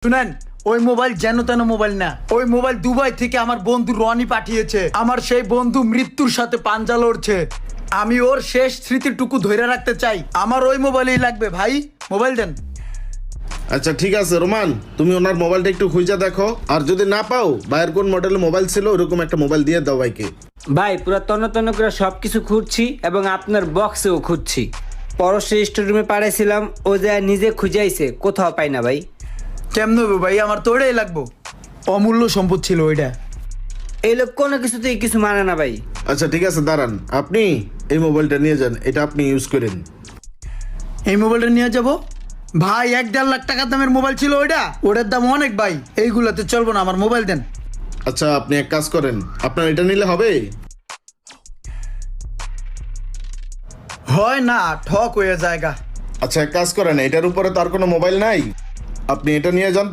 শুনেন, ওই মোবাইল যেন তেন মোবাইল না। ওই মোবাইল দুবাই থেকে আমার বন্ধু রনি পাঠিয়েছে। আমার সেই বন্ধু মৃত্যুর সাথে পাঞ্জা লড়ছে। আমি ওর শেষ স্মৃতিটুকু ধরে রাখতে চাই। আমার ওই মোবাইলই লাগবে ভাই, মোবাইল দেন। আচ্ছা ঠিক আছে রোমান, তুমি ওনার মোবাইলটা একটু খুঁজে দেখো, আর যদি না পাও ভাইয়ের কোন মডেলের মোবাইল ছিল ওরকম একটা মোবাইল দিয়ে দাও ভাইকে। ভাই পুরো তন্ন তন্ন করে সবকিছু খুঁজছি এবং আপনার বক্সেও খুঁজছি। পরশে স্টোররুমে পাঠাইছিলাম, ও যা নিজে খুঁজাইছে, কোথাও পাই না ভাই। কেমন হবে ভাই, আমার তো ওটাই লাগবো। অমূল্য সম্পদ ছিল ওইটা। এই লোক কোনো কিছুতেই কিছু মানে না ভাই। আচ্ছা ঠিক আছে দাঁড়ান, আপনি এই মোবাইলটা নিয়ে যান, এটা আপনি ইউজ করেন। এই মোবাইলটা নিয়ে যাব ভাই? 1.5 লাখ টাকার দামের মোবাইল ছিল ওইটা। ওটার দাম অনেক ভাই, এইগুলাতে চলবো না, আমার মোবাইল দেন। আচ্ছা আপনি এক কাজ করেন, আপনার এটা নিলে হবে? হয় না, ঠক হয়ে জায়গা। আচ্ছা এক কাজ করেন, এটার উপরে তো আর কোনো মোবাইল নাই, আপনি এটা নিয়ে যান।